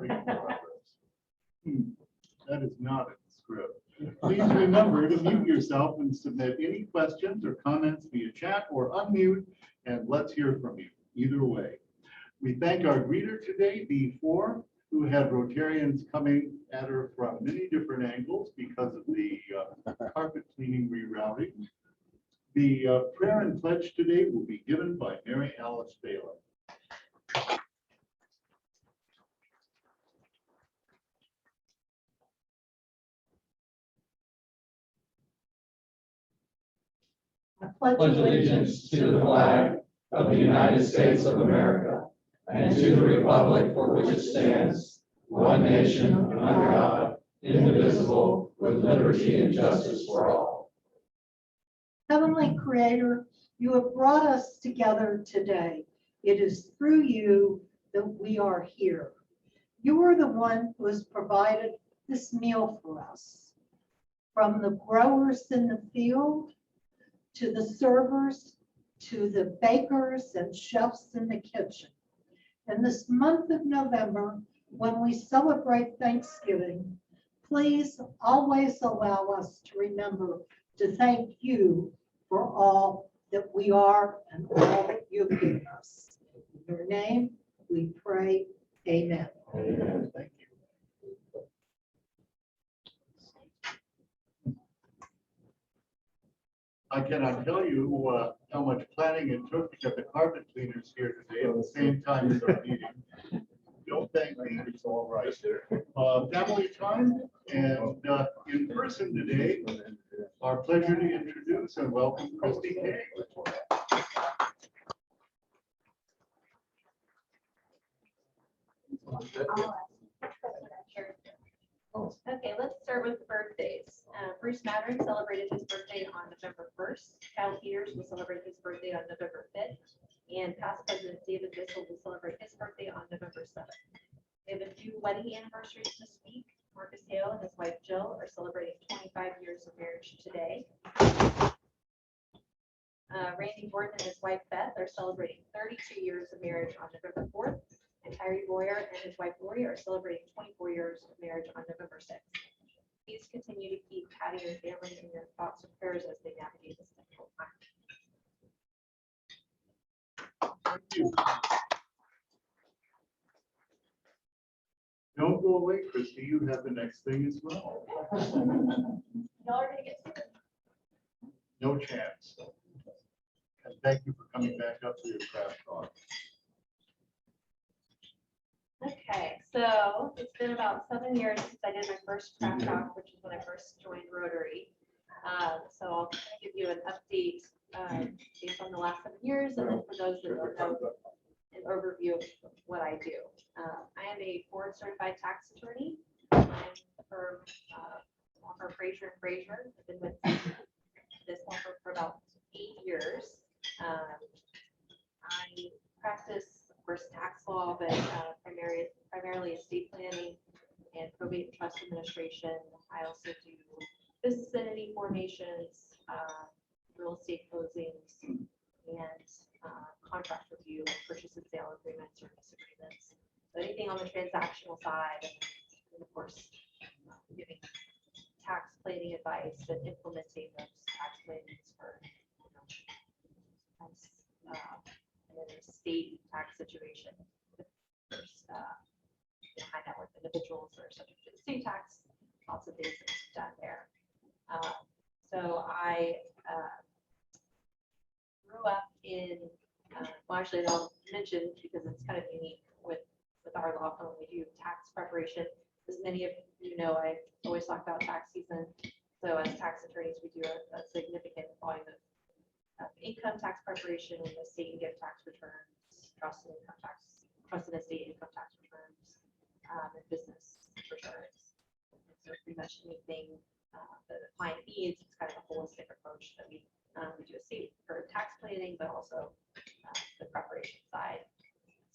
Work in progress. That is not in the script. Please remember to mute yourself and submit any questions or comments via chat or unmute, and let's hear from you. Either way. We thank our greeter today, B4, who had Rotarians coming at her from many different angles because of the carpet cleaning rerouting. The prayer and pledge today will be given by Mary Alice Baylor. I pledge allegiance to the flag of the United States of America and to the republic for which it stands, one nation under God, indivisible, with liberty and justice for all. Heavenly Creator, you have brought us together today. It is through you that we are here. You are the one who has provided this meal for us. From the growers in the field, to the servers, to the bakers and chefs in the kitchen. In this month of November, when we celebrate Thanksgiving, please always allow us to remember to thank you for all that we are and all that you've given us. In your name, we pray, amen. Amen. Thank you. I cannot tell you how much planning it took to get the carpet cleaners here today at the same time as our meeting. Don't thank me, it's all right. Family time and in person today, our pleasure to introduce and welcome Christy King. Okay, let's start with the birthdays. Bruce Mattern celebrated his birthday on November 1st. Cal Peters will celebrate his birthday on November 5th. And past President David Bissell will celebrate his birthday on November 7th. We have a few wedding anniversaries this week. Marcus Hale and his wife Jill are celebrating 25 years of marriage today. Randy Gordon and his wife Beth are celebrating 32 years of marriage on November 4th. And Tyree Boyer and his wife Lori are celebrating 24 years of marriage on November 6th. Please continue to keep Patty and family in your thoughts and prayers as they navigate this difficult time. Thank you. Don't go away, Christy. You have the next thing as well. Y'all are gonna get to it. No chance. And thank you for coming back up to your craft talk. Okay, so it's been about 7 years since I did my first craft talk, which is when I first joined Rotary. So I'll kind of give you an update based on the last 7 years, and then for those that don't know, an overview of what I do. I am a board certified tax attorney. I'm for Fraser and Fraser. I've been with this law firm for about 8 years. I practice, of course, tax law, but primarily estate planning and probate and trust administration. I also do business entity formations, real estate closings, and contract review, purchase and sale agreements or disagreements. So anything on the transactional side, and of course, giving tax planning advice and implementing those tax plannings for an estate tax situation. There's high net worth individuals that are subject to estate tax, lots of things that's done there. So I grew up in, well, actually, I'll mention because it's kind of unique with our law firm. We do tax preparation. As many of you know, I always talk about tax season. So as tax attorneys, we do a significant volume of income tax preparation and estate and gift tax returns, trust and income tax, trust and estate income tax returns, and business returns. So pretty much anything that the client needs, it's kind of a holistic approach that we do estate for tax planning, but also the preparation side.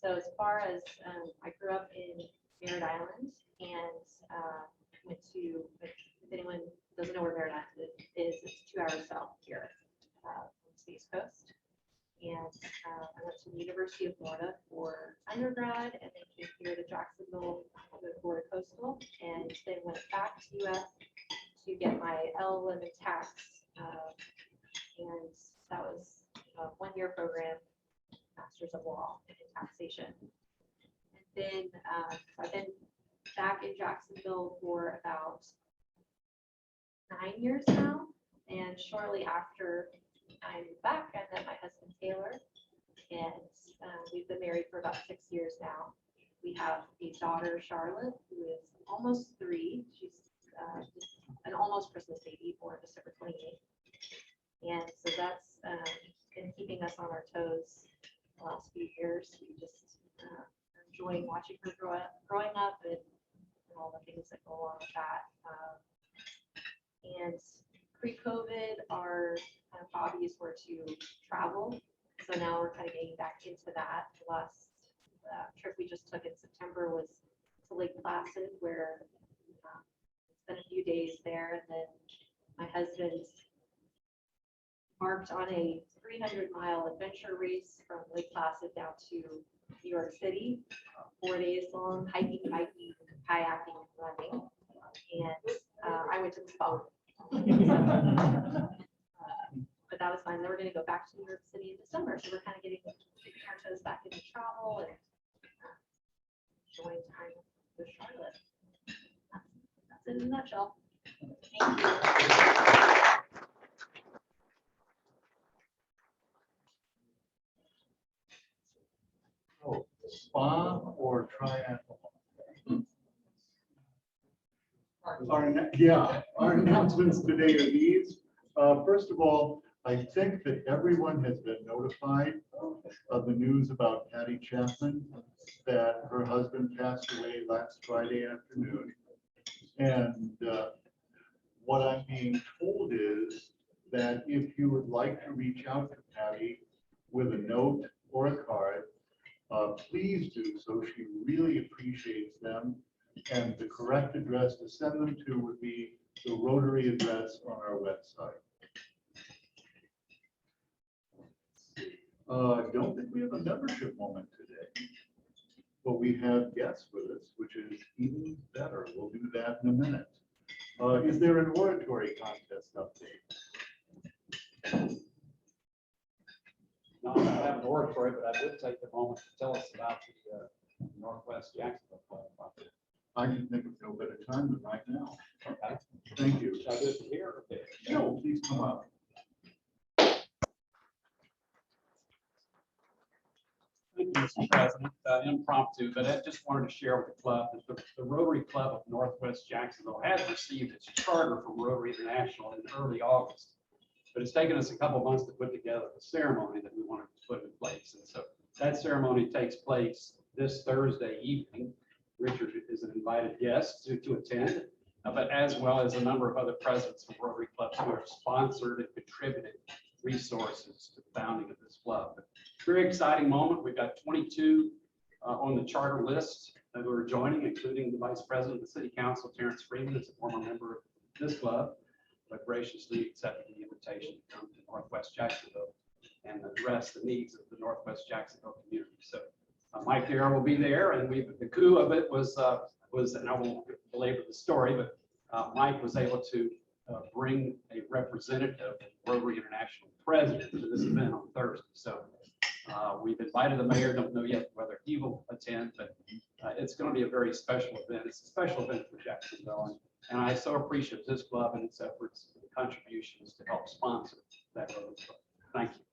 So as far as I grew up in Merritt Island and went to, if anyone doesn't know where Merritt Island is, it's 2 hours south here from the East Coast. And I went to the University of Florida for undergrad and then came here to Jacksonville to Florida Coastal, and then went back to UF to get my LLM in tax. And that was a one-year program, Masters of Law in taxation. And then I've been back in Jacksonville for about 9 years now. And shortly after I moved back, I met my husband Taylor, and we've been married for about 6 years now. We have a daughter, Charlotte, who is almost 3. She's an almost Christmas baby, born December 28th. And so that's been keeping us on our toes the last few years. We just are enjoying watching her growing up and all the things that go along with that. And pre-COVID, our kind of hobbies were to travel. So now we're kind of getting back into that. The last trip we just took in September was to Lake Placid, where spent a few days there. And then my husband embarked on a 300-mile adventure race from Lake Placid down to New York City, 4 days long, hiking, biking, kayaking, and running. And I went to the spa. But that was fun. Then we're going to go back to New York City in December. So we're kind of getting our toes back into travel and enjoying time with Charlotte. That's it in a nutshell. Thank you. Oh, spa or triathlon? Our announcements today are these. First of all, I think that everyone has been notified of the news about Patty Chapman, that her husband passed away last Friday afternoon. And what I'm being told is that if you would like to reach out to Patty with a note or a card, please do so. She really appreciates them. And the correct address to send them to would be the Rotary address on our website. I don't think we have a membership moment today, but we have guests with us, which is even better. We'll do that in a minute. Is there an oratory contest update? No, I don't have an oratory, but I would take the moment to tell us about the Northwest Jacksonville Club project. I can think of no better time than right now. Okay. Thank you. Shall I do it here or there? No, please come up. Thank you, Mr. President. Impromptu, but I just wanted to share with the club that the Rotary Club of Northwest Jacksonville has received its charter from Rotary International in early August. But it's taken us a couple months to put together the ceremony that we wanted to put in place. And so that ceremony takes place this Thursday evening. Richard is an invited guest to attend, but as well as a number of other presidents from Rotary clubs who have sponsored and contributed resources to the founding of this club. Very exciting moment. We've got 22 on the charter list that are joining, including the Vice President of the City Council, Terrence Freeman, is a former member of this club, but graciously accepted the invitation to come to Northwest Jacksonville and address the needs of the Northwest Jacksonville community. So Mike Darrow will be there, and the coup of it was, and I won't belabor the story, but Mike was able to bring a representative, Rotary International president, to this event on Thursday. So we've invited the mayor. Don't know yet whether he will attend, but it's going to be a very special event. It's a special event for Jacksonville, and I so appreciate this club and its efforts and contributions to help sponsor that Rotary Club. Thank you.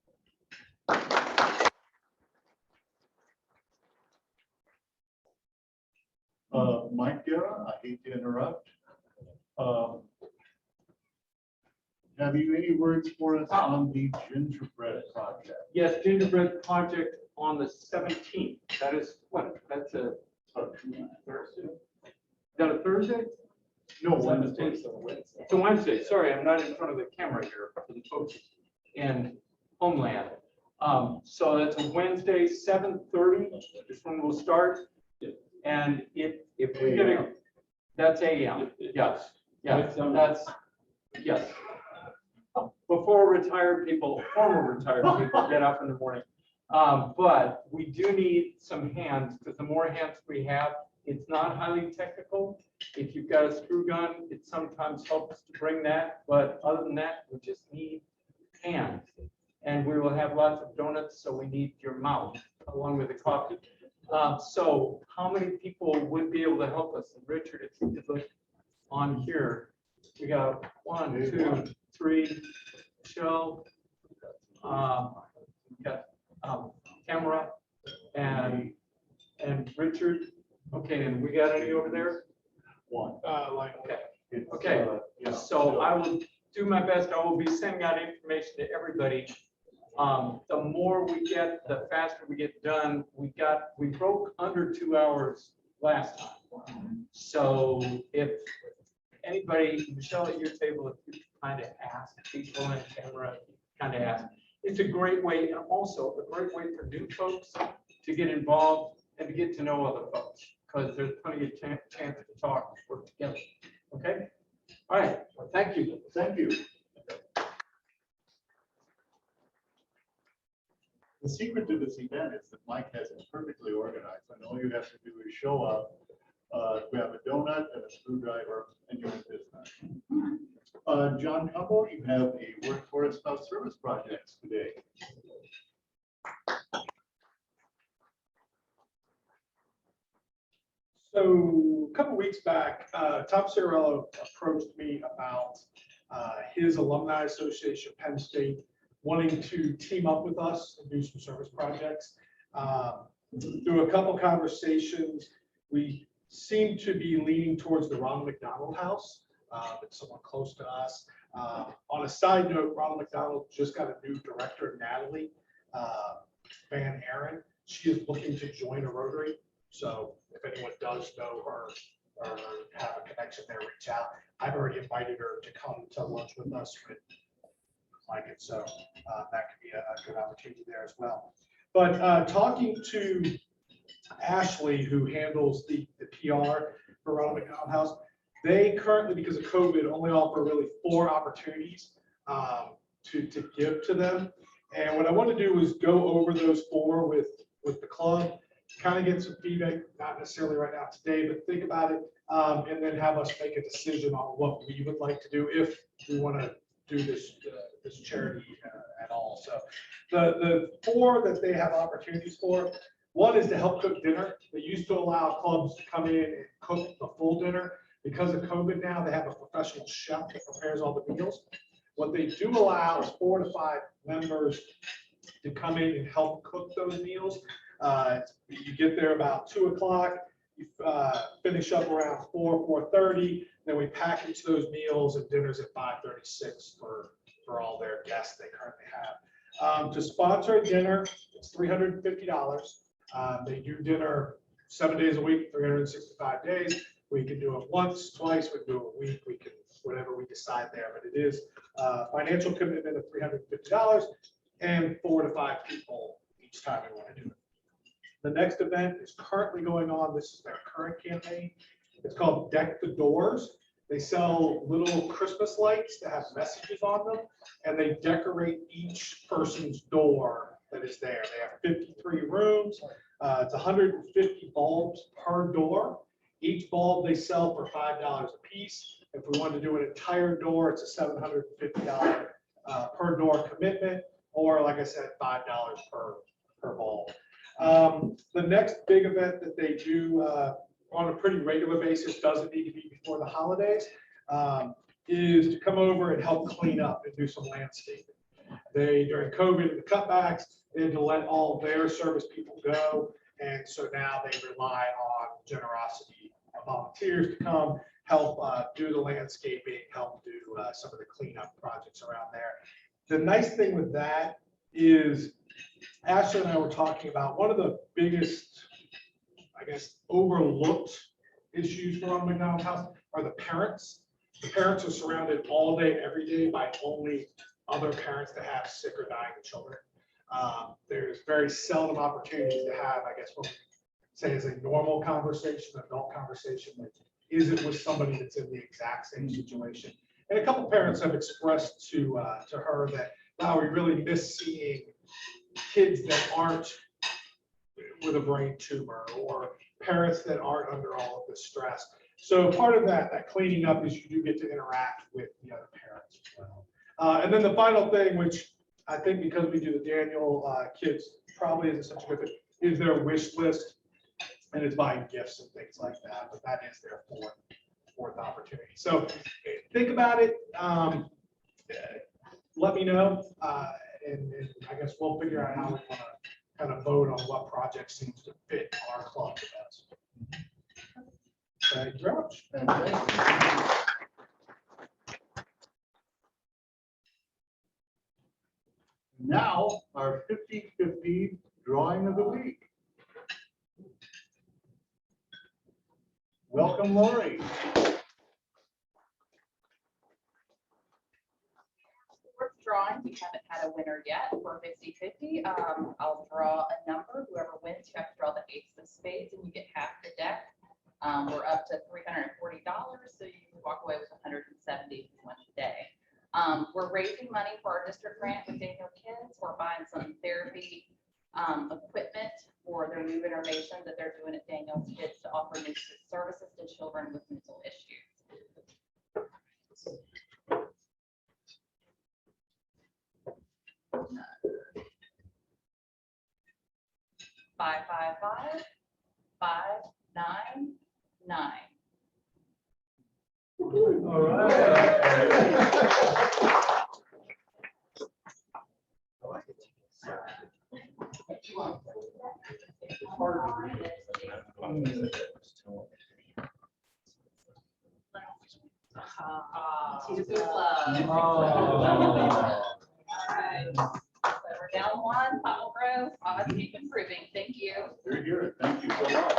Mike Guerra, I hate to interrupt. Have you any words for us on the gingerbread project? Yes, gingerbread project on the 17th. That is what? That's a Thursday. Is that a Thursday? No, Wednesday. It's a Wednesday. Sorry, I'm not in front of the camera here for the folks in Homeland. So that's a Wednesday, 7:30 is when we'll start. And if we get a, that's AM. Yes. Yes. That's yes. Before retired people, former retired people get up in the morning. But we do need some hands, because the more hands we have, It's not highly technical. If you've got a screw gun, it sometimes helps to bring that, but other than that, we just need hands. And we will have lots of donuts, so we need your mouth along with the coffee. So how many people would be able to help us? And Richard, if you could look on here, we got 1, 2, 3, Michelle, we got Tamara and Richard. Okay, and we got any over there? One. Okay. It's, Okay. yeah. So I will do my best. I will be sending out information to everybody. The more we get, the faster we get done. We broke under 2 hours last time. So if anybody, Michelle, at your table, if you kind of ask people and camera, kind of ask, it's a great way, and also a great way for new folks to get involved and to get to know other folks, because there's plenty of chance to talk and work together. Okay? All right. Well, thank you. Thank you. The secret to this event is that Mike has it perfectly organized, and all you have to do is show up, grab a donut and a screwdriver, and you're in business. John Cumbo, you have a workforce house service projects today. So a couple weeks back, Tom Ciarello approached me about his alumni association, Penn State, wanting to team up with us and do some service projects. Through a couple conversations, we seem to be leaning towards the Ronald McDonald House. It's someone close to us. On a side note, Ronald McDonald just got a new director, Natalie Van Aaron. She is looking to join a Rotary. So if anyone does know her or have a connection there, reach out. I've already invited her to come to lunch with us with like it. So that could be a good opportunity there as well. But talking to Ashley, who handles the PR for Ronald McDonald House, they currently, because of COVID, only offer really 4 opportunities to give to them. And what I want to do is go over those 4 with the club, kind of get some feedback, not necessarily right now today, but think about it, and then have us make a decision on what we would like to do if we want to do this charity at all. So the 4 that they have opportunities for, one is to help cook dinner. They used to allow clubs to come in and cook the full dinner. Because of COVID now, they have a professional chef that prepares all the meals. What they do allow is 4 to 5 members to come in and help cook those meals. You get there about 2 o'clock, you finish up around 4:30, then we package those meals and dinners at 5:36 for all their guests they currently have. To sponsor a dinner, it's $350. They do dinner 7 days a week, 365 days. We can do it once, twice, we can do it a week, we can, whatever we decide there, but it is a financial commitment of $350 and 4 to 5 people each time we want to do it. The next event is currently going on. This is their current campaign. It's called Deck the Doors. They sell little Christmas lights that have messages on them, and they decorate each person's door that is there. They have 53 rooms. It's 150 bulbs per door. Each bulb they sell for $5 a piece. If we want to do an entire door, it's a $750 per door commitment, or like I said, $5 per bulb. The next big event that they do on a pretty regular basis, doesn't need to be before the holidays, is to come over and help clean up and do some landscaping. They, during COVID and the cutbacks, they had to let all their service people go. And so now they rely on generosity of volunteers to come help do the landscaping, help do some of the cleanup projects around there. The nice thing with that is Ashley and I were talking about one of the biggest, I guess, overlooked issues for Ronald McDonald House are the parents. The parents are surrounded all day, every day by only other parents that have sick or dying children. There's very seldom opportunities to have, I guess, what we say is a normal conversation, adult conversation that isn't with somebody that's in the exact same situation. And a couple parents have expressed to her that, wow, we really miss seeing kids that aren't with a brain tumor or parents that aren't under all of this stress. So part of that cleaning up is you do get to interact with the other parents as well. And then the final thing, which I think because we do the Daniel kids probably isn't such a good thing, is their wish list. And it's buying gifts and things like that, but that is their fourth opportunity. So think about it. Let me know. And I guess we'll figure out how we want to kind of vote on what project seems to fit our club the best. Thank you very much. And thank you. Now, our 50-50 drawing of the week. Welcome, Lori. Fourth drawing, we haven't had a winner yet for 50-50. I'll draw a number. Whoever wins, you have to draw the ace of spades and you get half the deck. We're up to $340, so you can walk away with 170 if you want today. We're raising money for our district grant with Daniel Kids. We're buying some therapy equipment for their new innovation that they're doing at Daniel's Kids to offer new services to children with mental issues. Five, 9, 9. All right. Two clubs. Alright. So we're down one, Pop Grove. Let's keep improving. Thank you. You're here. Thank you so much.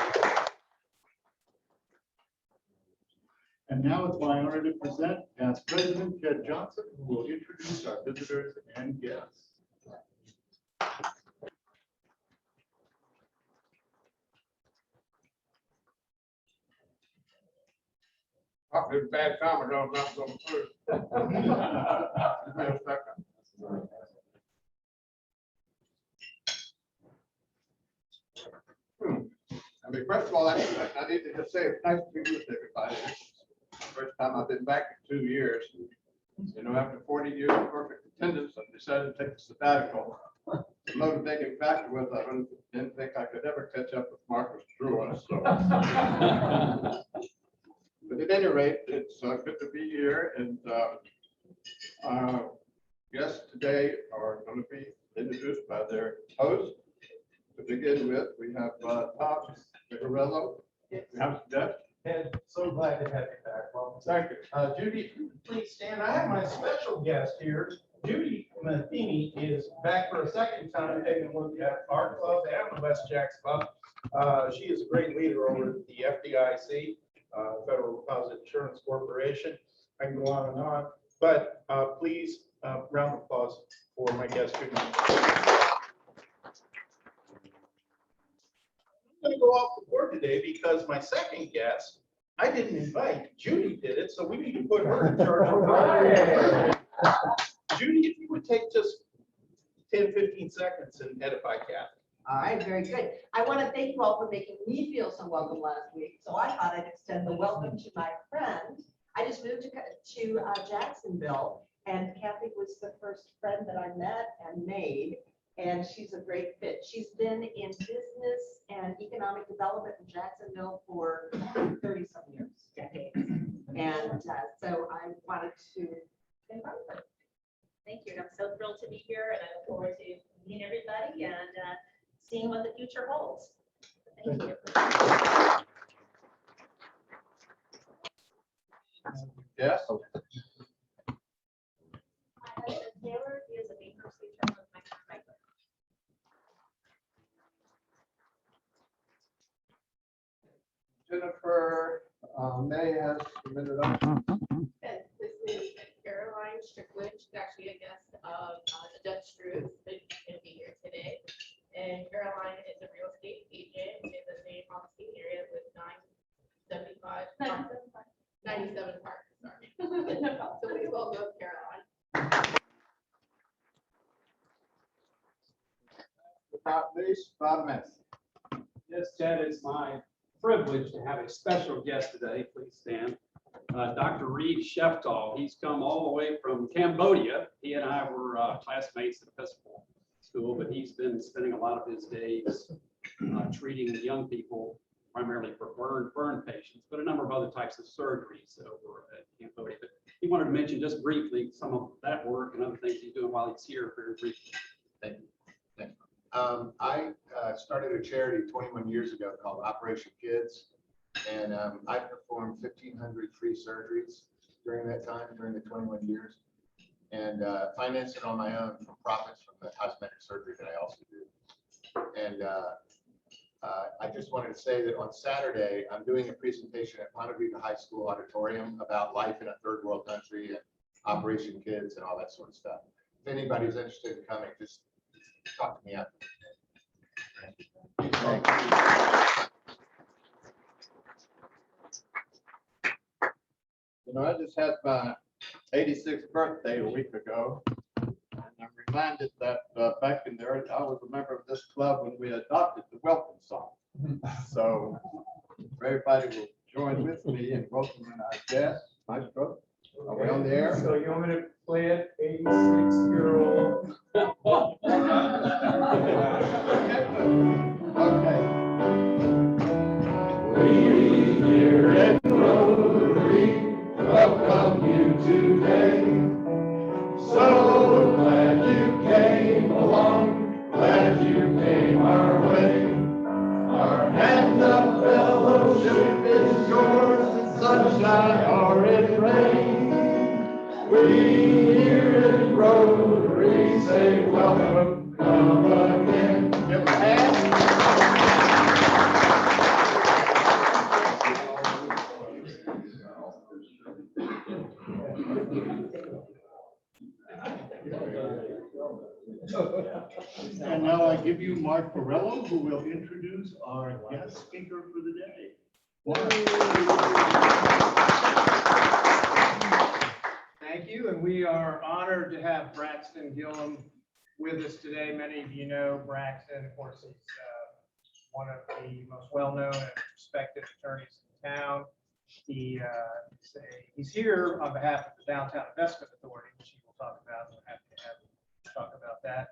And now it's my honor to present past President Ted Johnson, who will introduce our visitors and guests. It's a bad time ago, I'm not going through. I mean, first of all, I need to just say it's nice to be with everybody. This is the first time I've been back in 2 years. You know, after 40 years of perfect attendance, I decided to take a sabbatical. The motivating factor was I didn't think I could ever catch up with Marcus Drew. So. But at any rate, it's good to be here, and our guests today are going to be introduced by their host. To begin with, we have Tom Picarello. And so glad to have you back. Well, thank you. Judy, please stand. I have my special guest here. Judy Matheny is back for a second time taking a look at our club and the West Jacks Club. She is a great leader over at the FDIC. Federal Deposit Insurance Corporation. I can go on and on, but please, round of applause for my guest. I'm going to go off the board today because my second guest, I didn't invite. Judy did it, so we need to put her in charge. Judy, if you would take just 10-15 seconds and edify Kathy. All right, very good. I want to thank you all for making me feel so welcome last week. So I thought I'd extend the welcome to my friend. I just moved to Jacksonville, and Kathy was the first friend that I met and made, and she's a great fit. She's been in business and economic development in Jacksonville for 30-some years, decades. And so I wanted to invite her. Thank you. I'm so thrilled to be here, and I look forward to meeting everybody and seeing what the future holds. Thank you. Yes. My husband Taylor is a Baker Street term with my husband. Jennifer May has submitted up. And this is Caroline Strickland. She's actually a guest of the Dutch Struth, but she's going to be here today. And Caroline is a real estate agent in the same Austin area with 97 parks, sorry. So please welcome Caroline. Not least, Bob Mess. said, it's my privilege to have a special guest today. Please stand. Dr. Reed Sheftal. He's come all the way from Cambodia. He and I were classmates at Episcopal School, but he's been spending a lot of his days treating young people, primarily for burn patients, but a number of other types of surgeries over at Cambodia. But he wanted to mention just briefly some of that work and other things he's doing while he's here, very briefly. Thank you. I started a charity 21 years ago called Operation Kids, and I performed 1,500 free surgeries during that time, during the 21 years, and financed it on my own from profits from the cosmetic surgery that I also do. And I just wanted to say that on Saturday, I'm doing a presentation at Ponte Vedra High School auditorium about life in a third world country and Operation Kids and all that sort of stuff. If anybody's interested in coming, just talk to me after. Thank you. You know, I just had my 86th birthday a week ago. And I'm reminded that back in there, I was a member of this club when we adopted the welcome song. So everybody will join with me in welcoming our guests. Maestro, are we on the air? So you want me to play it, 86-year-old? Okay. We here at Rotary welcome you today. So glad you came along, glad you came our way. Our hand of fellowship is yours, in sunshine or in rain. We here at Rotary say welcome, come again. Give a hand. And now I give you Mark Perello, who will introduce our guest speaker for the day. Thank you, and we are honored to have Braxton Gillam with us today. Many of you know Braxton, of course, he's one of the most well-known and respected attorneys in town. He's here on behalf of the Downtown Investment Authority, which he will talk about. We're happy to have him talk about that.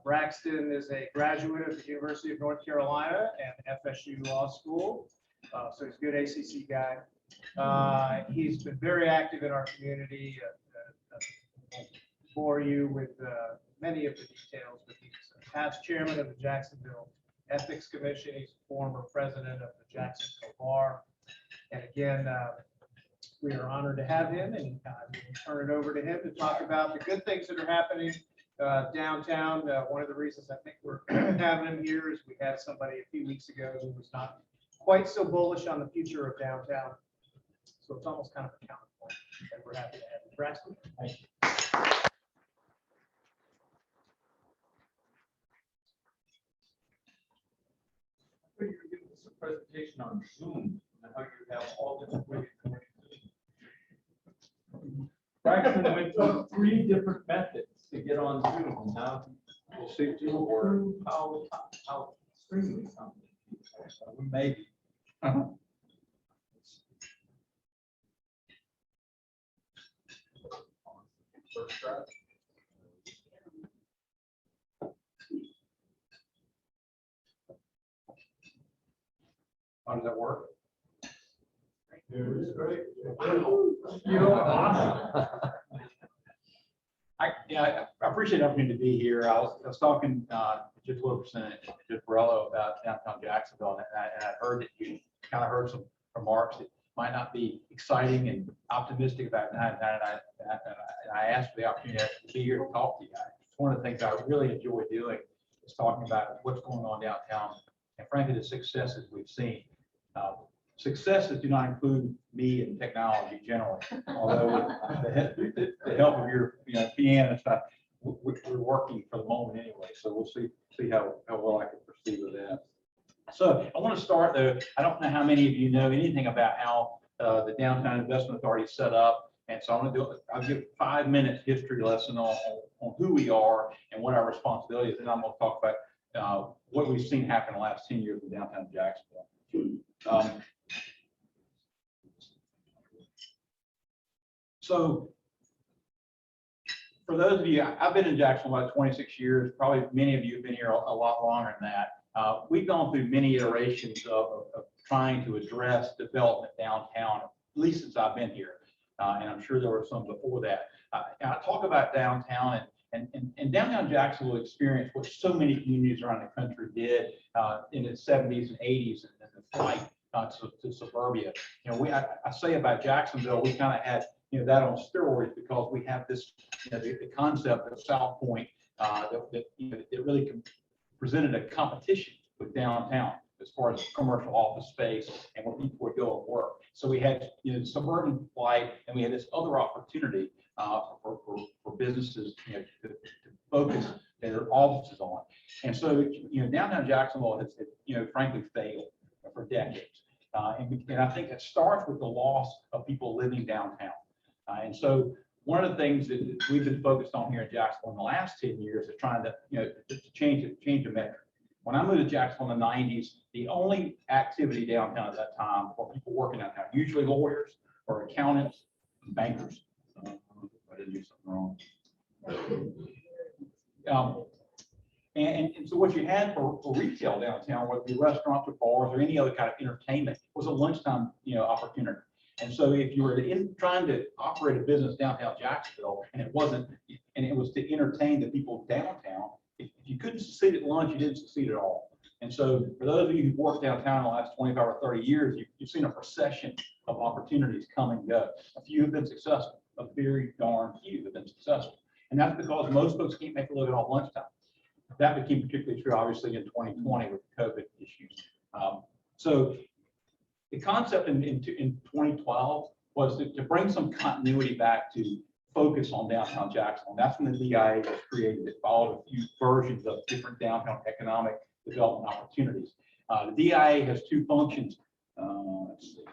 Braxton is a graduate of the University of North Carolina and FSU Law School, so he's a good ACC guy. He's been very active in our community. I won't bore you with many of the details, but he's a past chairman of the Jacksonville Ethics Commission. He's a former president of the Jacksonville Bar. And again, we are honored to have him, and we'll turn it over to him to talk about the good things that are happening downtown. One of the reasons I think we're having him here is we had somebody a few weeks ago who was not quite so bullish on the future of downtown. So it's almost kind of a counterpoint, and we're happy to have you. Braxton, thank you. You were giving us a presentation on Zoom and how you have all different ways of doing it. Braxton went through 3 different methods to get on Zoom, and now we'll see how extremely something. Maybe. First try. How does that work? It's great. You're awesome. I appreciate the opportunity to be here. I was talking just a little percent to Perello about downtown Jacksonville, and I heard that you kind of heard some remarks that might not be exciting and optimistic about downtown. And I asked for the opportunity to be here to talk to you guys. It's one of the things I really enjoy doing is talking about what's going on downtown and frankly the successes we've seen. Successes do not include me and technology generally, although with the help of your pianist, we're working for the moment anyway. So we'll see how well I can proceed with that. So I want to start though. I don't know how many of you know anything about how the Downtown Investment Authority is set up, and so I'll give a 5-minute history lesson on who we are and what our responsibility is, and I'm going to talk about what we've seen happen in the last 10 years in downtown Jacksonville. So for those of you, I've been in Jacksonville about 26 years, probably many of you have been here a lot longer than that. We've gone through many iterations of trying to address development downtown, at least since I've been here. And I'm sure there were some before that. And I talk about downtown, and downtown Jacksonville experienced what so many communities around the country did in the 70s and 80s and the flight to suburbia. You know, I say about Jacksonville, we kind of had, you know, that on steroids because we have this, you know, the concept of South Point that really presented a competition with downtown as far as commercial office space and where people would go and work. So we had, you know, suburban flight, and we had this other opportunity for businesses, you know, to focus their offices on. And so, you know, downtown Jacksonville has, you know, frankly failed for decades. And I think it starts with the loss of people living downtown. And so one of the things that we've been focused on here in Jacksonville in the last 10 years is trying to, you know, to change the metric. When I moved to Jacksonville in the 90s, the only activity downtown at that time for people working downtown, usually lawyers or accountants, and bankers. I didn't do something wrong. And so what you had for retail downtown, whether it be restaurants or bars or any other kind of entertainment, was a lunchtime, you know, opportunity. And so if you were trying to operate a business downtown Jacksonville and it was to entertain the people downtown, if you couldn't succeed at lunch, you didn't succeed at all. And so for those of you who've worked downtown in the last 25 or 30 years, you've seen a procession of opportunities come and go. A few have been successful, a very darn few have been successful. And that's because most folks can't make a living off lunchtime. That became particularly true, obviously, in 2020 with the COVID issues. So the concept in 2012 was to bring some continuity back to focus on downtown Jacksonville. And that's when the DIA was created. It followed a few versions of different downtown economic development opportunities. The DIA has two functions. Let's see.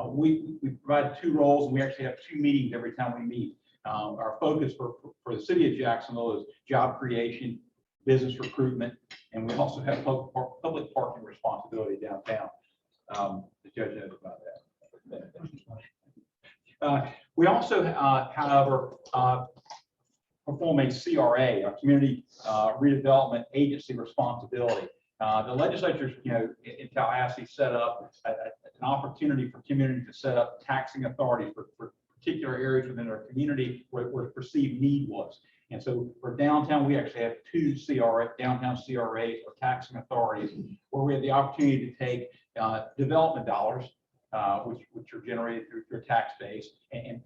We provide two roles, and we actually have two meetings every time we meet. Our focus for the city of Jacksonville is job creation, business recruitment, and we also have public parking responsibility downtown. The judge knows about that. We also, however, perform a CRA, a community redevelopment agency responsibility. The legislature's, you know, in Tallahassee set up an opportunity for communities to set up taxing authorities for particular areas within our community where perceived need was. And so for downtown, we actually have two downtown CRAs or taxing authorities where we have the opportunity to take development dollars, which are generated through a tax base, and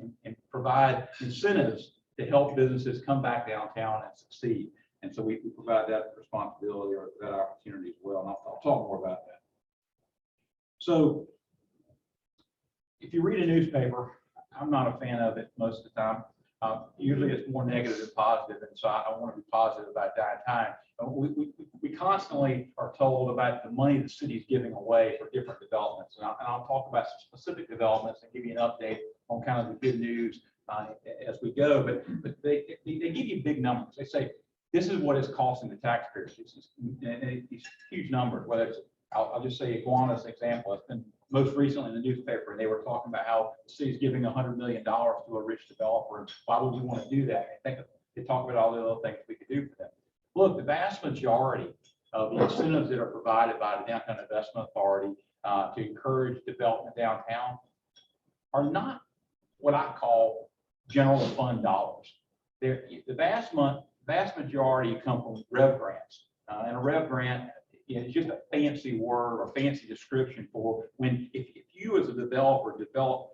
provide incentives to help businesses come back downtown and succeed. And so we provide that responsibility or that opportunity as well. And I'll talk more about that. So if you read a newspaper, I'm not a fan of it most of the time. Usually it's more negative than positive, and so I want to be positive about downtown. We constantly are told about the money the city's giving away for different developments, and I'll talk about some specific developments and give you an update on kind of the good news as we go. But they give you big numbers. They say this is what it's costing the taxpayers. These huge numbers. Whether it's, I'll just say Iguana as an example. It's been most recently in the newspaper, and they were talking about how the city's giving $100 million to a rich developer. And why would we want to do that? I think they talk about all the other things we could do for them. Look, the vast majority of the incentives that are provided by the Downtown Investment Authority to encourage development downtown are not what I call general fund dollars. The vast majority come from rev grants, and a rev grant is just a fancy word or fancy description for when if you as a developer develop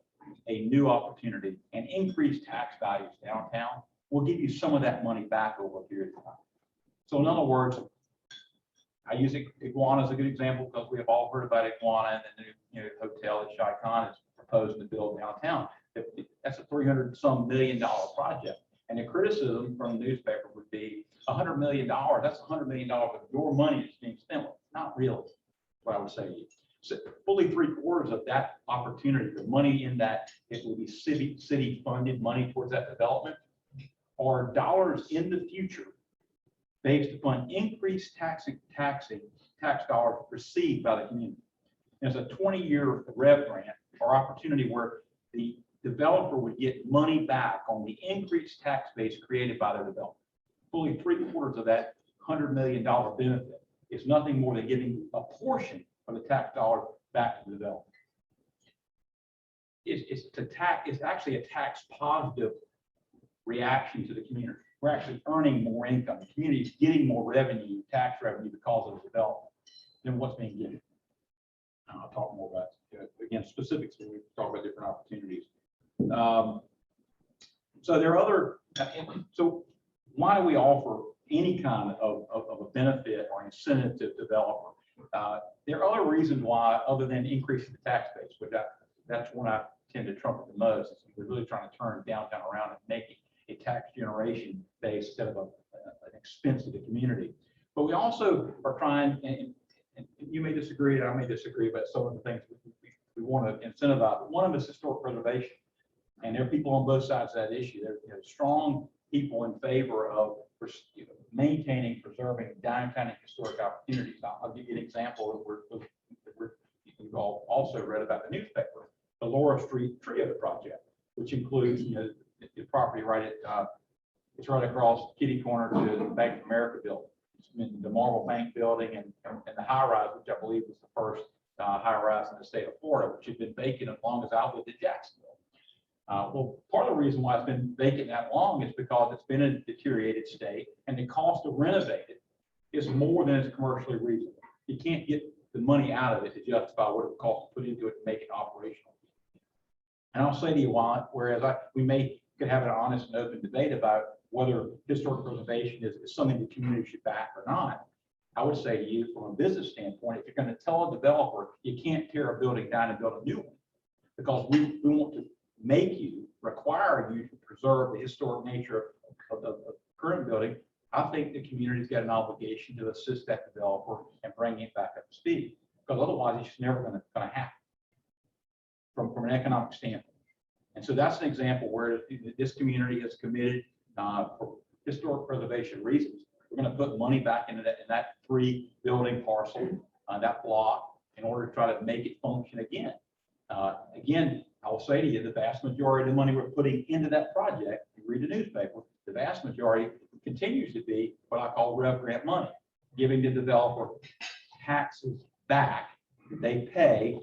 a new opportunity and increase tax values downtown, we'll give you some of that money back over a period of time. So in other words, I use Iguana as a good example because we have all heard about Iguana and the new hotel that Shai Khan is proposing to build downtown. That's a $300-some million project. And the criticism from the newspaper would be $100 million. That's $100 million of your money that's being spent. Not really, what I would say to you. So fully 3/4 of that opportunity, the money in that, it will be city funded money towards that development, are dollars in the future based upon increased tax dollars received by the community. There's a 20-year rev grant or opportunity where the developer would get money back on the increased tax base created by their developer. Fully 3/4 of that $100 million benefit is nothing more than giving a portion of the tax dollar back to the developer. It's actually a tax positive reaction to the community. We're actually earning more income. The community is getting more revenue, tax revenue, because of the development than what's being given. I'll talk more about, again, specifics when we talk about different opportunities. So there are other, so why do we offer any kind of a benefit or incentive to developer? There are other reasons why, other than increasing the tax base, but that's one I tend to trumpet the most. We're really trying to turn downtown around and make it a tax generation base instead of an expense to the community. But we also are trying, and you may disagree, and I may disagree about some of the things we want to incentivize. One of them is historic preservation. And there are people on both sides of that issue. There are strong people in favor of maintaining, preserving downtown and historic opportunities. I'll give you an example that you've all also read about in the newspaper, the Laura Street Trio project, which includes the property right at it's right across kitty corner to the Bank of America building. The Marble Bank building and the high rise, which I believe was the first high rise in the state of Florida, which had been vacant as long as I lived in Jacksonville. Well, part of the reason why it's been vacant that long is because it's been in a deteriorated state, and the cost to renovate it is more than is commercially reasonable. You can't get the money out of it to justify what it would cost to put into it to make it operational. And I'll say to you why, whereas we could have an honest and open debate about whether historic preservation is something the community should back or not. I would say to you, from a business standpoint, if you're going to tell a developer you can't tear a building down and build a new one, because we want to require you to preserve the historic nature of the current building, I think the community's got an obligation to assist that developer and bring it back up to speed, because otherwise it's just never going to happen from an economic standpoint. And so that's an example where this community is committed for historic preservation reasons. We're going to put money back into that 3-building parcel, that block, in order to try to make it function again. Again, I will say to you, the vast majority of the money we're putting into that project, you read the newspaper, the vast majority continues to be what I call rev grant money, giving the developer taxes back that they pay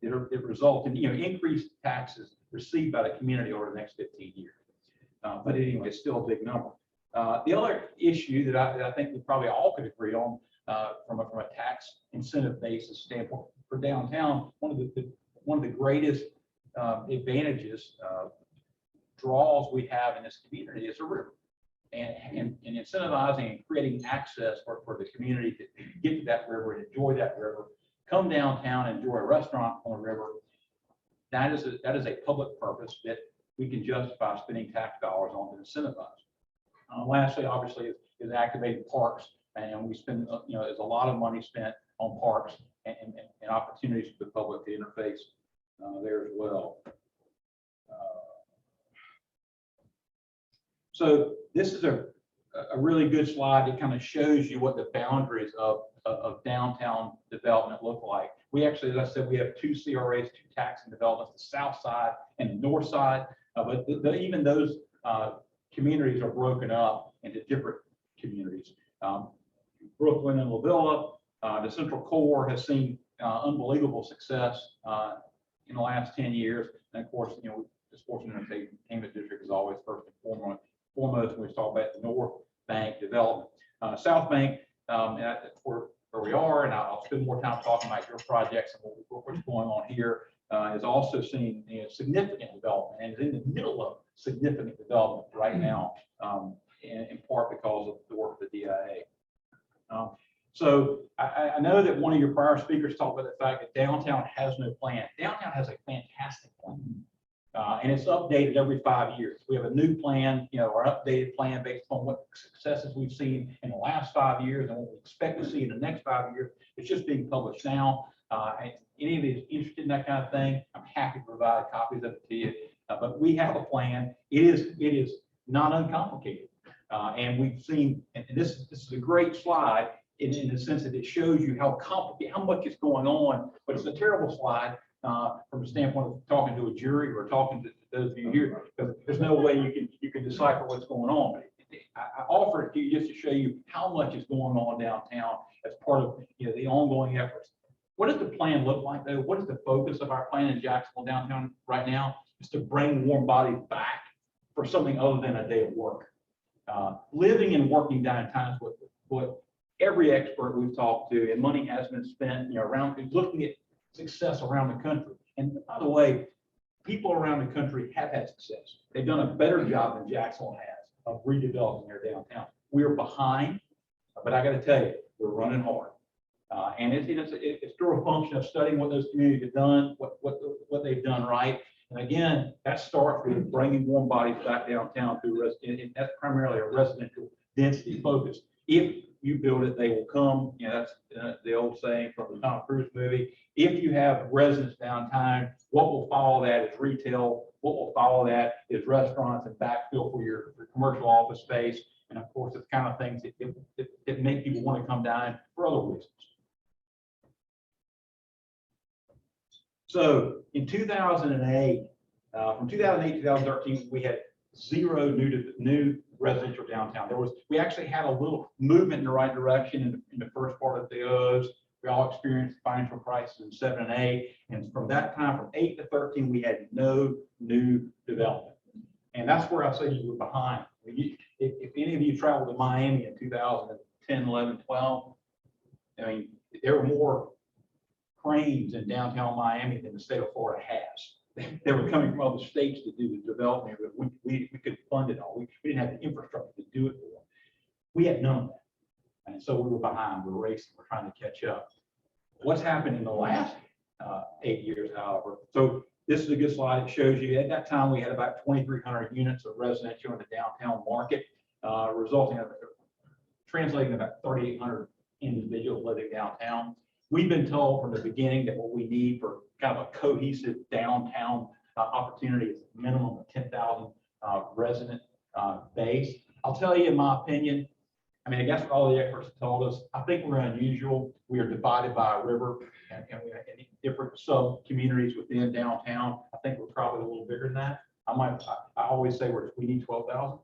that result in increased taxes received by the community over the next 15 years. But anyway, it's still a big number. The other issue that I think we probably all could agree on from a tax incentive basis standpoint for downtown, one of the greatest advantages, draws we have in this community is a river. And incentivizing and creating access for the community to get to that river and enjoy that river, come downtown, enjoy a restaurant on the river. That is a public purpose that we can justify spending tax dollars on to incentivize. Lastly, obviously, is activating parks, and we spend there's a lot of money spent on parks and opportunities for the public to interface there as well. So this is a really good slide that kind of shows you what the boundaries of downtown development look like. We actually, as I said, we have 2 CRAs, 2 taxing developments, the south side and the north side. But even those communities are broken up into different communities. Brooklyn and La Villa, the Central Core has seen unbelievable success in the last 10 years. And of course, the Sports and Entertainment District is always first and foremost when we talk about the North Bank development. South Bank, that's where we are, and I'll spend more time talking about your projects and what's going on here. Is also seeing significant development and is in the middle of significant development right now, in part because of the work of the DIA. So I know that one of your prior speakers talked about the fact that downtown has no plan. Downtown has a fantastic plan, and it's updated every 5 years. We have a new plan, or updated plan based on what successes we've seen in the last 5 years and what we expect to see in the next 5 years. It's just being published now. Any of you interested in that kind of thing, I'm happy to provide copies of it to you. But we have a plan. It is not uncomplicated. And we've seen, and this is a great slide in the sense that it shows you how complicated, how much is going on, but it's a terrible slide from the standpoint of talking to a jury or talking to those of you here, because there's no way you can decipher what's going on. But I offer it to you just to show you how much is going on downtown as part of the ongoing efforts. What does the plan look like though? What is the focus of our plan in Jacksonville downtown right now? Is to bring warm bodies back for something other than a day of work. Living and working downtown is what every expert we've talked to, and money has been spent around looking at success around the country. And by the way, people around the country have had success. They've done a better job than Jacksonville has of redeveloping their downtown. We're behind, but I got to tell you, we're running hard. And it's through a function of studying what those communities have done, what they've done right. And again, that starts with bringing warm bodies back downtown through and that's primarily a residential density focus. If you build it, they will come. That's the old saying from the Tom Cruise movie. If you have residents downtown, what will follow that is retail. What will follow that is restaurants and backfill for your commercial office space. And of course, it's kind of things that make people want to come down for other reasons. So in 2008, from 2008 to 2013, we had 0 new residential downtown. We actually had a little movement in the right direction in the first part of the O's. We all experienced financial crisis in 7 and 8. And from that time, from 8 to 13, we had no new development. And that's where I say you were behind. If any of you traveled to Miami in 2010, 11, 12, I mean, there were more cranes in downtown Miami than the state of Florida has. They were coming from other states to do the development, but we could fund it all. We didn't have the infrastructure to do it for them. We had none of that. And so we were behind, we're racing, we're trying to catch up. What's happened in the last 8 years, however? So this is a good slide. It shows you at that time we had about 2,300 units of residential in the downtown market, resulting in translating about 3,800 individuals living downtown. We've been told from the beginning that what we need for kind of a cohesive downtown opportunity is a minimum of 10,000 resident base. I'll tell you, in my opinion, I mean, I guess what all the experts have told us, I think we're unusual. We are divided by a river and we have different sub-communities within downtown. I think we're probably a little bigger than that. I always say we need 12,000.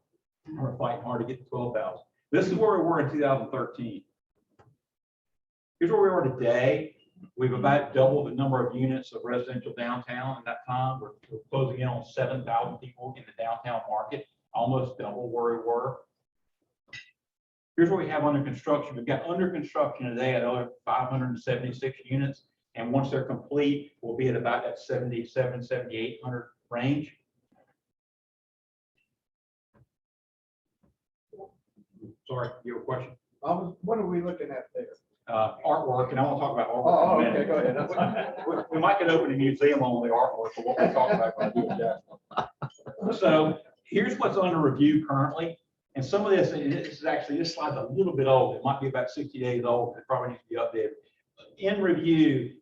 We're fighting hard to get to 12,000. This is where we were in 2013. Here's where we are today. We've about doubled the number of units of residential downtown in that time. We're closing in on 7,000 people in the downtown market, almost double where we were. Here's what we have under construction. We've got under construction today at another 576 units. And once they're complete, we'll be at about that 7,800 range. Sorry, you have a question? What are we looking at there? Artwork, and I want to talk about artwork. Oh, in a okay, minute. go ahead. That's fine. We might get open a museum on the artwork, but what we're talking about when I do that. So here's what's under review currently. And some of this slide's a little bit old. It might be about 60 days old. It probably needs to be updated. In review,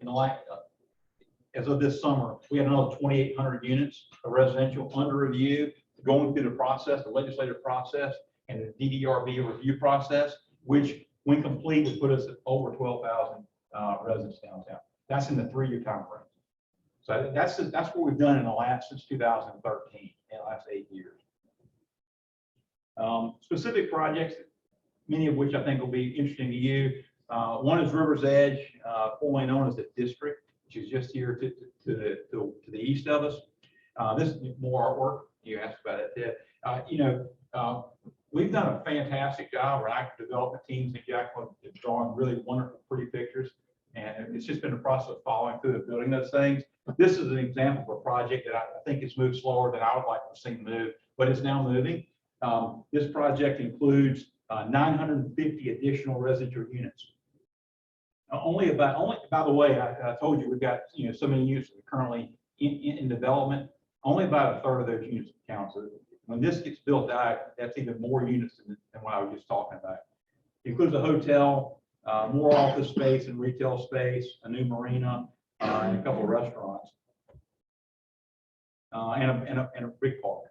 as of this summer, we had another 2,800 units of residential under review, going through the process, the legislative process, and the DDRB review process, which when complete would put us at over 12,000 residents downtown. That's in the 3-year time frame. So that's what we've done since 2013, in the last 8 years. Specific projects, many of which I think will be interesting to you. One is River's Edge, formerly known as the District, which is just here to the east of us. This is more artwork. You asked about it, Ted. We've done a fantastic job. Our active development teams in Jacksonville have drawn really wonderful, pretty pictures. And it's just been a process of following through and building those things. This is an example of a project that I think has moved slower than I would like to see move, but it's now moving. This project includes 950 additional residential units. By the way, I told you we've got so many units that are currently in development. Only about a third of those units count. So when this gets built out, that's even more units than what I was just talking about. It includes a hotel, more office space and retail space, a new marina, and a couple of restaurants, and a big park.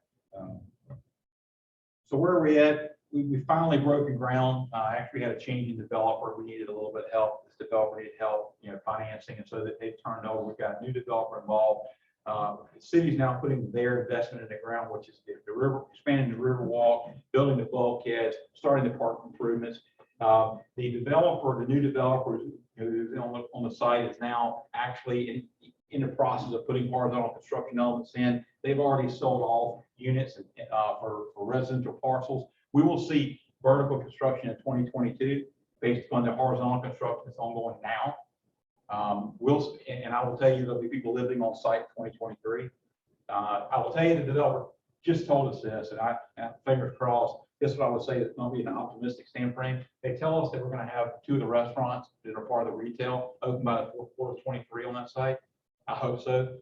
So where are we at? we finally broken ground. After we had a change in developer, we needed a little bit of help. This developer needed help, financing, and so that they've turned over. We've got a new developer involved. The city's now putting their investment in the ground, which is the river, expanding the river walk, building the bulkheads, starting the park improvements. The developer, the new developer who's on the site is now actually in the process of putting horizontal construction elements in. They've already sold all units for residential parcels. We will see vertical construction in 2022 based upon the horizontal construction that's ongoing now. And I will tell you there'll be people living on site in 2023. I will tell you the developer just told us this, and fingers crossed, this is what I would say, it's going to be an optimistic stand frame. They tell us that we're going to have 2 of the restaurants that are part of the retail open by the fourth quarter of 23 on that site. I hope so.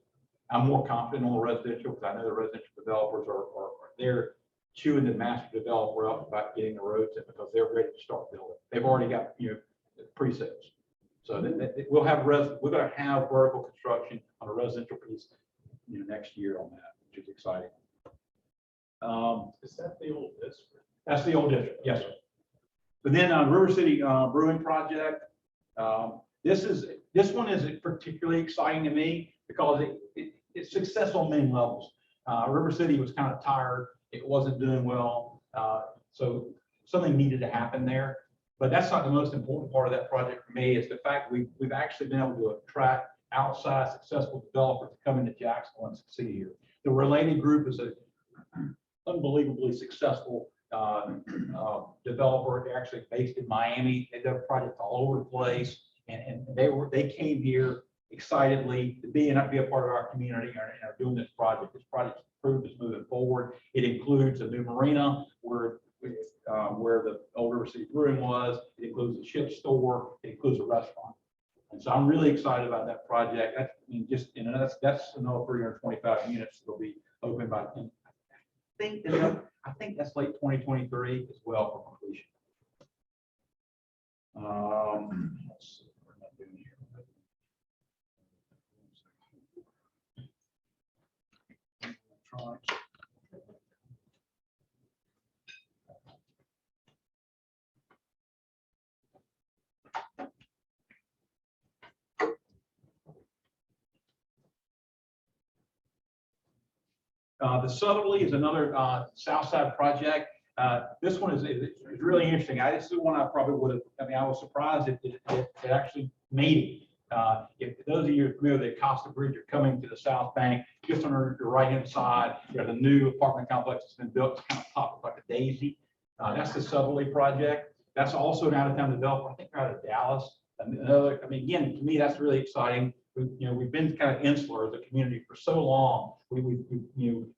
I'm more confident on the residential because I know the residential developers are they're chewing the master developer up about getting the roads in because they're ready to start building. They've already got pre-sales. So we're going to have vertical construction on a residential piece next year on that, which is exciting. Is that the old district? That's the old district, yes, sir. But then River City Brewing Project. This one is particularly exciting to me because it's successful on many levels. River City was kind of tired. It wasn't doing well. So something needed to happen there. But that's not the most important part of that project for me. Is the fact we've actually been able to attract outside successful developers to come into Jacksonville and succeed here. The Related Group is an unbelievably successful developer. They're actually based in Miami. They do projects all over the place, and they came here excitedly to be a part of our community and are doing this project. This project's approved, is moving forward. It includes a new marina where the old River City Brewing was. It includes a ship store. It includes a restaurant. And so I'm really excited about that project. That's another 325 units that'll be open by. I think that's late 2023 as well for completion. Let's see what am I doing here. Electronics. The Southerly is another South Side project. This one is really interesting. This is the one I probably would have, I was surprised it actually made it. If those of you who are familiar with the Costa Bridge are coming to the South Bank, just on the right-hand side, the new apartment complex that's been built. It's kind of popped like a daisy. That's the Southerly project. That's also an out-of-town developer. I think they're out of Dallas. Again, to me, that's really exciting. We've been kind of insular as a community for so long. We've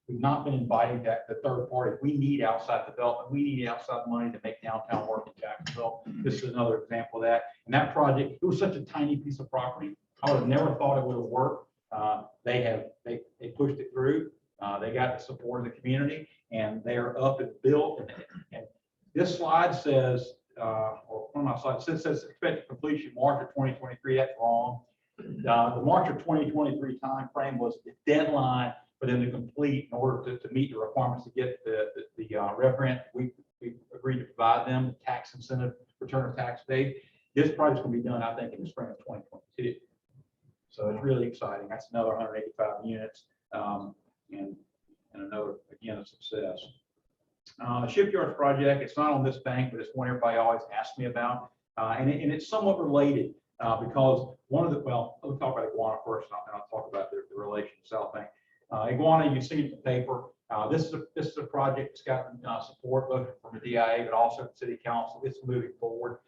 not been inviting the third party. We need outside development. We need outside money to make downtown work in Jacksonville. This is another example of that. And that project, it was such a tiny piece of property. I would have never thought it would have worked. They pushed it through. They got the support of the community, and they are up and built. And this slide says, or one of my slides says expected completion March of 2023. That's wrong. The March of 2023 time frame was the deadline for them to complete in order to meet the requirements to get the rev grant. We agreed to provide them the tax incentive return of tax date. This project's going to be done, I think, in the spring of 2022. So it's really exciting. That's another 185 units and another, again, a success. The Shipyards project, it's not on this bank, but it's one everybody always asks me about. And it's somewhat related. Because one of the, well, let me talk about Iguana first, and I'll talk about the relation to South Bank. Iguana, you see the paper. This is a project that's got support both from the DIA, but also the City Council. It's moving forward.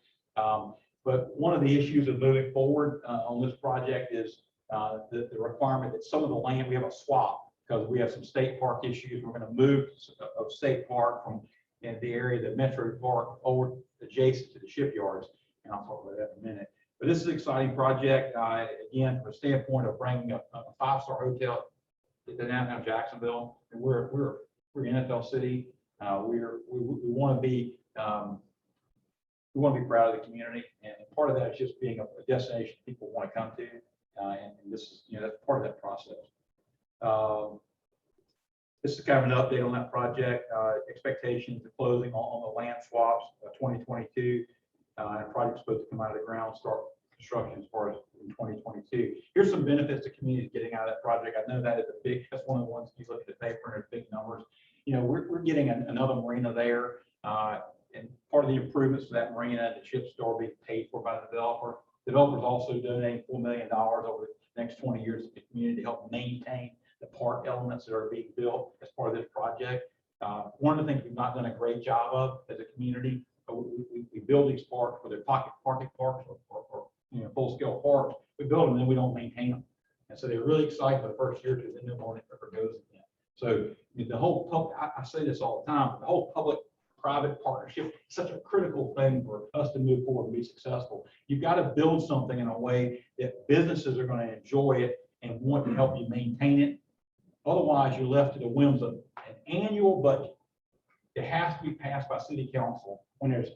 But one of the issues of moving forward on this project is the requirement that some of the land, we have a swap because we have some state park issues. We're going to move of state park from the area, the Metro Park, over adjacent to the shipyards. And I'll talk about that in a minute. But this is an exciting project, again, from a standpoint of bringing a 5-star hotel to downtown Jacksonville. And we're NFL City. We want to be proud of the community, and part of that is just being a destination people want to come to, and this is that's part of that process. This is kind of an update on that project, expectations of closing on the land swaps, 2022. And project's supposed to come out of the ground, start construction as far as in 2022. Here's some benefits to communities getting out of that project. I know that is that's one of the ones you look at the paper and there's big numbers. You know, we're getting another marina there. And part of the improvements to that marina, the ship store being paid for by the developer. Developers also donating $4 million over the next 20 years to the community to help maintain the park elements that are being built as part of this project. One of the things we've not done a great job of as a community, we build these parks, whether pocket parking parks or you know, full-scale parks. We build them and then we don't maintain them. And so they're really excited for the first year because then no one ever goes again. So the whole, I say this all the time, but the whole public-private partnership is such a critical thing for us to move forward and be successful. You've got to build something in a way that businesses are going to enjoy it and want to help you maintain it. Otherwise, you're left to the whims of an annual budget. It has to be passed by city council when there's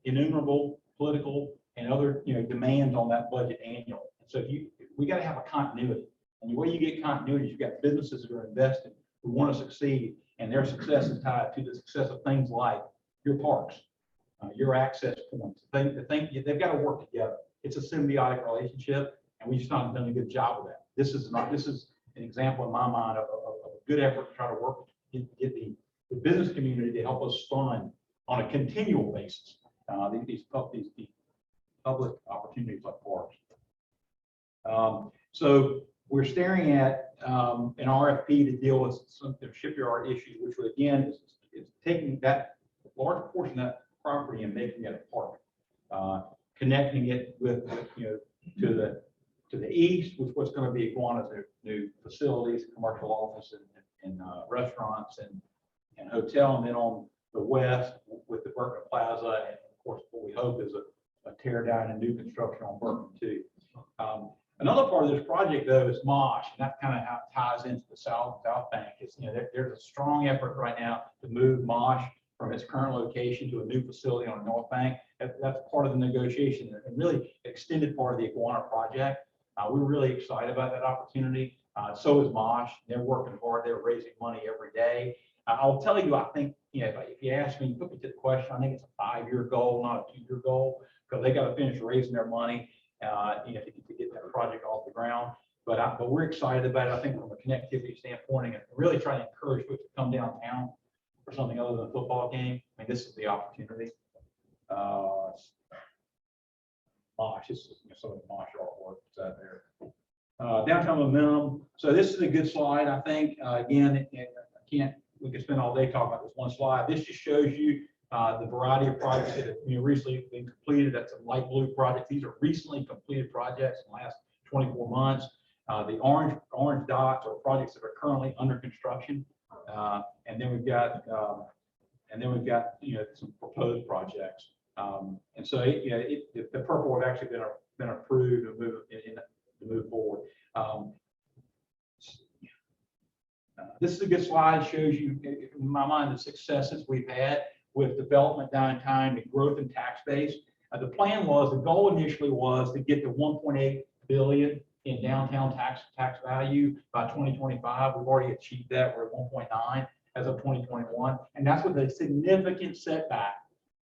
innumerable political and other, you know, demands on that budget annual. So we got to have a continuity. And the way you get continuity is you've got businesses that are investing who want to succeed, and their success is tied to the success of things like your parks, your access points. They've got to work together. It's a symbiotic relationship, and we just not done a good job of that. This is an example in my mind of a good effort to try to work get the business community to help us fund on a continual basis these public opportunities like parks. So we're staring at an RFP to deal with some of the shipyard issues, which again is taking that large portion of that property and making it a park, connecting it with, you know, to the east, with what's going to be Iguana's new facilities, commercial office and restaurants and hotel, and then on the west with the Burton Plaza, and of course what we hope is a tear down and new construction on Burton too. Another part of this project though is Mosh, and that's kind of how it ties into the South Bank. Is, you know, there's a strong effort right now to move Mosh from its current location to a new facility on the North Bank. That's part of the negotiation and really extended part of the Iguana project. We're really excited about that opportunity. So is Mosh. They're working hard. They're raising money every day. I'll tell you, I think, you know, if you ask me, put me to the question, I think it's a 5-year goal, not a 2-year goal, because they got to finish raising their money, you know, to get that project off the ground. But we're excited about it. I think from a connectivity standpoint, and really trying to encourage folks to come downtown for something other than a football game. I mean, this is the opportunity. Mosh, this is some of the Mosh artwork that's out there. Downtown momentum. So this is a good slide, I think. Again, we could spend all day talking about this one slide. This just shows you the variety of projects that have, you know, recently been completed. That's a light blue project. These are recently completed projects in the last 24 months. The orange dots are projects that are currently under construction. And then we've got you know, some proposed projects. And so you know, the purple have actually been approved to move forward. This is a good slide. It shows you, in my mind, the successes we've had with development downtown and growth in tax base. The goal initially was to get to 1.8 billion in downtown tax value by 2025. We've already achieved that. We're at 1.9 as of 2021, and that's with a significant setback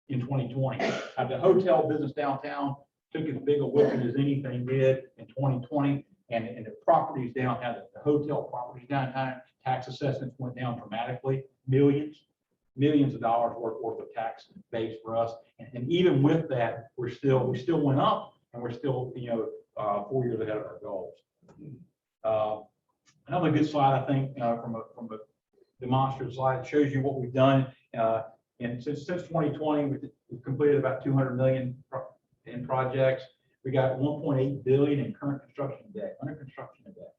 in 2020. The hotel business downtown took as big a whipping as anything did in 2020, and the properties downtown, the hotel properties downtown, tax assessments went down dramatically, millions of dollars worth of tax base for us. And even with that, we still went up, and we're still, you know, 4 years ahead of our goals. Another good slide, I think, from a demonstrative slide, it shows you what we've done. And since 2020, we've completed about 200 million in projects. We got 1.8 billion in current construction debt, under construction debt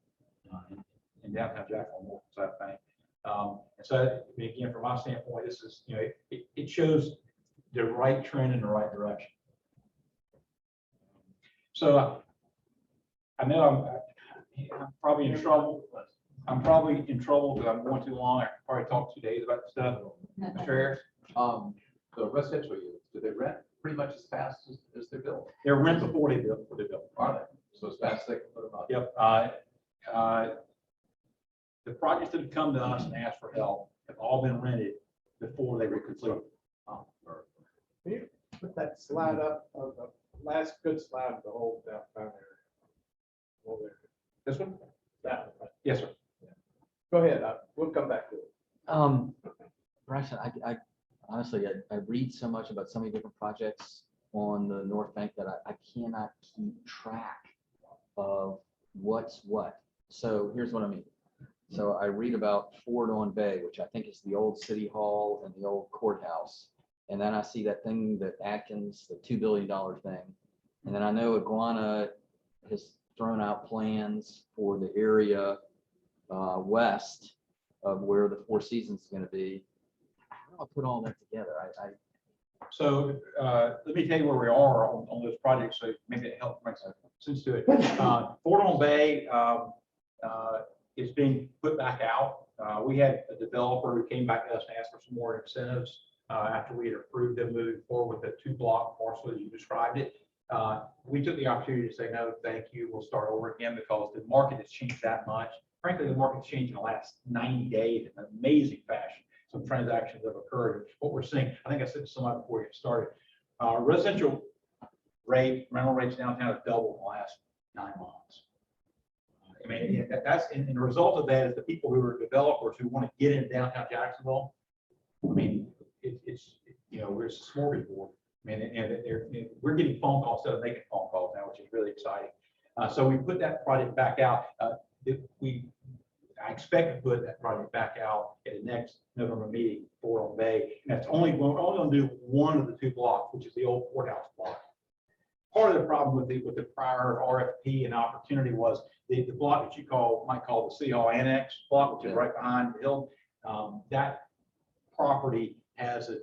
in downtown Jacksonville, North and South Bank. And so, again, from my standpoint, this is, you know, it shows the right trend in the right direction. So I know I'm probably in trouble. I'm probably in trouble because I'm going too long. I probably talked 2 days about the stuff. Mr. Harris? The residential units, do they rent pretty much as fast as they're built? They're rent before they build. Are they? So as fast as they can put them up? Yep. the projects that have come to us and asked for help have all been rented before they were completed. Can you put that slide up of the last good slide of the whole downtown area? Over there. This one? That one. Yes, sir. Go ahead, we'll come back to it. Braxton, I honestly, I read so much about so many different projects on the North Bank that I cannot keep track of what's what. So here's what I mean. So I read about Ford on Bay, which I think is the old city hall and the old courthouse. And then I see that thing that Atkins, the $2 billion thing. And then I know Iguana has thrown out plans for the area west of where the Four Seasons is going to be. How do I put all that together? So let me tell you where we are on those projects, so maybe it helps make sense to it. Fort on Bay is being put back out. We had a developer who came back to us and asked for some more incentives after we had approved them moving forward with the 2-block parcel as you described it. We took the opportunity to say, no, thank you, we'll start over again because the market has changed that much. Frankly, the market's changed in the last 90 days in an amazing fashion. Some transactions have occurred. What we're seeing, I think I said to somebody before we get started, residential rental rates downtown have doubled in the last 9 months. I mean, that's and the result of that is the people who are developers who want to get into downtown Jacksonville. I mean, it's we're a smorgasbord. I mean, and we're getting phone calls instead of making phone calls now, which is really exciting. So we put that project back out. I expect to put that project back out at the next November meeting for Fort on Bay. And that's we're only going to do one of the 2 blocks, which is the old courthouse block. Part of the problem with the prior RFP and opportunity was the block that you might call the City Hall Annex block, which is right behind the hill. That property has a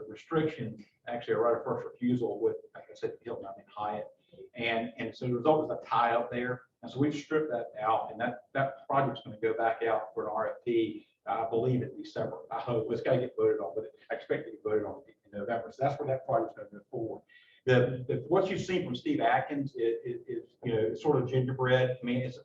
restriction, actually a right of first refusal with, like I said, Hilton, I mean Hyatt. And so the result was a tie up there. And so we've stripped that out, and that project's going to go back out for an RFP, I believe in December. I hope it's got to get voted on, but I expect to get voted on in November. So that's where that project's going to move forward. What you've seen from Steve Atkins is sort of gingerbread. I mean, it's